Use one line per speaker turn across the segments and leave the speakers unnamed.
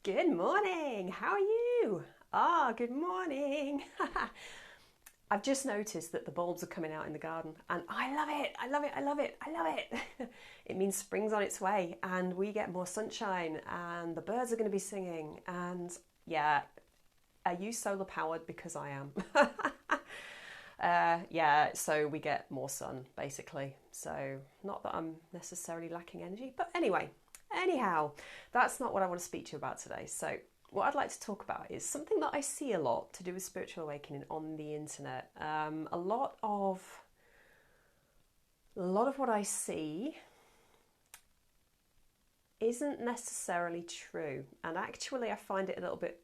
Good morning. How are you? Good morning. I've just noticed that the bulbs are coming out in the garden and I love it. I love it. I love it. I love it. It means spring's on its way and we get more sunshine and the birds are going to be singing. And yeah, are you solar powered? Because I am. So we get more sun basically. So not that I'm necessarily lacking energy, but anyhow, that's not what I want to speak to you about today. So what I'd like to talk about is something that I see a lot to do with spiritual awakening on the internet. A lot of what I see isn't necessarily true, and actually I find it a little bit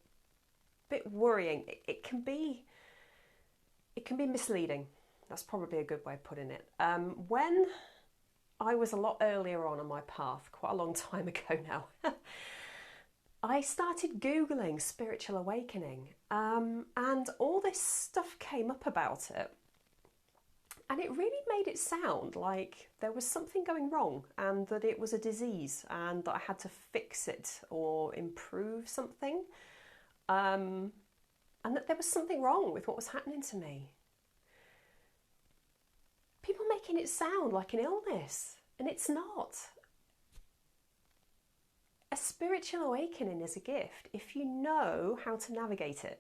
worrying. It can be misleading. That's probably a good way of putting it. When I was a lot earlier on my path, quite a long time ago now, I started Googling spiritual awakening, and all this stuff came up about it. And it really made it sound like there was something going wrong and that it was a disease and that I had to fix it or improve something. And that there was something wrong with what was happening to me. People making it sound like an illness, and it's not. A spiritual awakening is a gift if you know how to navigate it.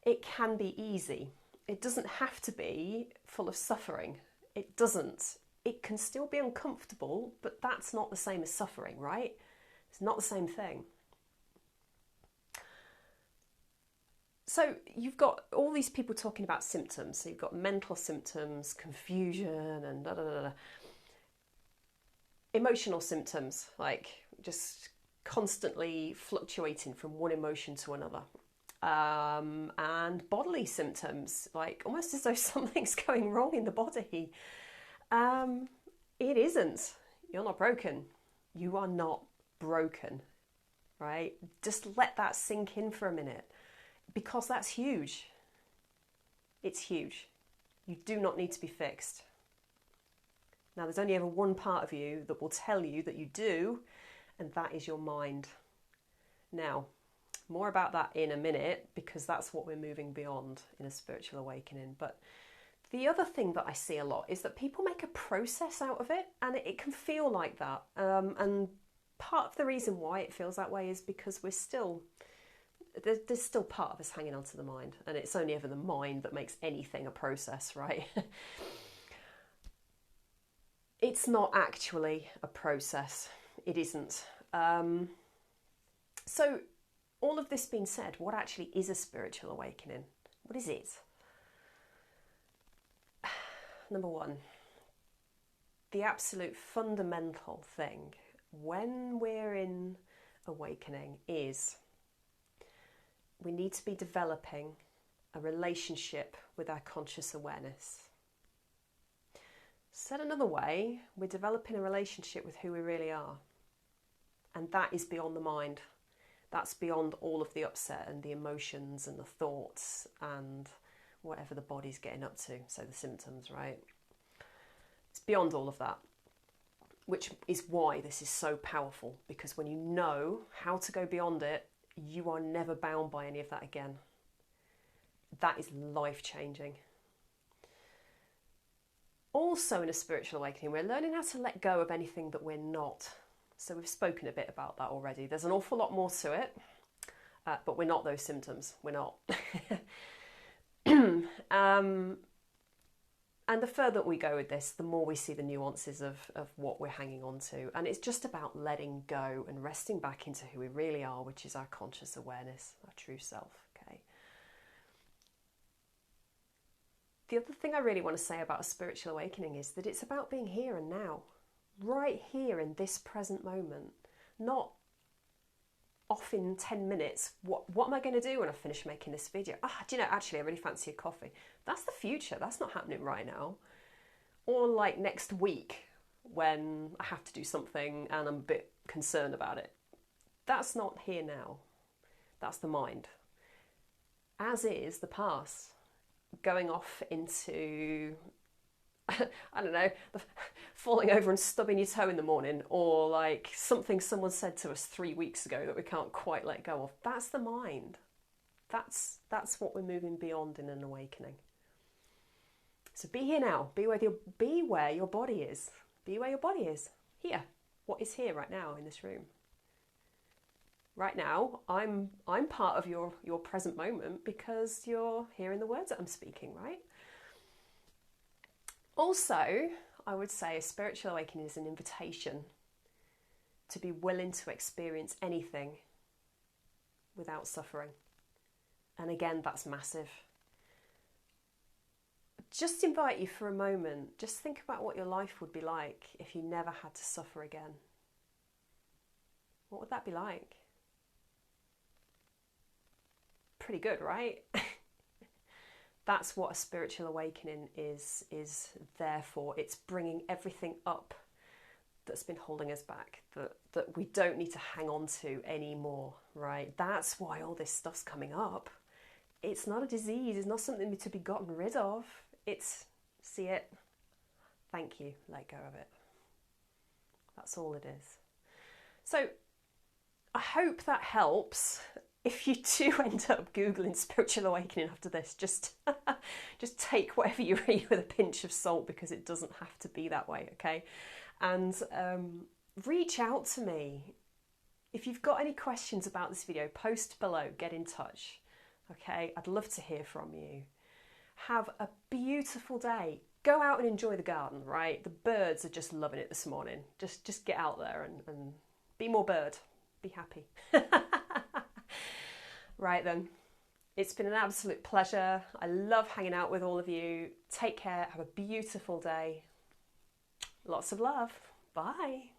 It can be easy. It doesn't have to be full of suffering. It doesn't. It can still be uncomfortable, but that's not the same as suffering, right? It's not the same thing. So you've got all these people talking about symptoms. So you've got mental symptoms, confusion, and da da da da. Emotional symptoms, like just constantly fluctuating from one emotion to another. And bodily symptoms, like almost as though something's going wrong in the body. It isn't. You're not broken. You are not broken, right? Just let that sink in for a minute, because that's huge. It's huge. You do not need to be fixed. Now, there's only ever one part of you that will tell you that you do, and that is your mind. Now, more about that in a minute, because that's what we're moving beyond in a spiritual awakening. But the other thing that I see a lot is that people make a process out of it, and it can feel like that. And part of the reason why it feels that way is because there's still part of us hanging on to the mind, and it's only ever the mind that makes anything a process, right? It's not actually a process. It isn't. So all of this being said, what actually is a spiritual awakening? What is it? Number one, the absolute fundamental thing when we're in awakening is we need to be developing a relationship with our conscious awareness. Said another way, we're developing a relationship with who we really are. And that is beyond the mind. That's beyond all of the upset and the emotions and the thoughts and whatever the body's getting up to. So the symptoms, right? It's beyond all of that, which is why this is so powerful. Because when you know how to go beyond it, you are never bound by any of that again. That is life-changing. Also, in a spiritual awakening, we're learning how to let go of anything that we're not. So we've spoken a bit about that already. There's an awful lot more to it, but we're not those symptoms. We're not. And the further we go with this, the more we see the nuances of what we're hanging on to. And it's just about letting go and resting back into who we really are, which is our conscious awareness, our true self. Okay. The other thing I really want to say about a spiritual awakening is that it's about being here and now, right here in this present moment, not off in 10 minutes. What am I going to do when I finish making this video? Do you know, actually, I really fancy a coffee. That's the future. That's not happening right now. Or like next week when I have to do something and I'm a bit concerned about it. That's not here now. That's the mind. As is the past. Going off into I don't know, falling over and stubbing your toe in the morning, or like something someone said to us 3 weeks ago that we can't quite let go of. That's the mind. That's what we're moving beyond in an awakening. So be here now. Be where your body is. Be where your body is. Here. What is here right now in this room? Right now, I'm part of your present moment because you're hearing the words that I'm speaking, right? Also, I would say a spiritual awakening is an invitation to be willing to experience anything without suffering. And again, that's massive. Just invite you for a moment, just think about what your life would be like if you never had to suffer again. What would that be like? Pretty good, right? That's what a spiritual awakening is there for. It's bringing everything up that's been holding us back, that we don't need to hang on to anymore, right? That's why all this stuff's coming up. It's not a disease. It's not something to be gotten rid of. It's see it, thank you, let go of it. That's all it is. So I hope that helps. If you do end up Googling spiritual awakening after this, just take whatever you read with a pinch of salt, because it doesn't have to be that way, okay? And reach out to me. If you've got any questions about this video, post below, get in touch, okay? I'd love to hear from you. Have a beautiful day. Go out and enjoy the garden, right? The birds are just loving it this morning. Just get out there and be more bird. Be happy. Right then. It's been an absolute pleasure. I love hanging out with all of you. Take care. Have a beautiful day. Lots of love. Bye.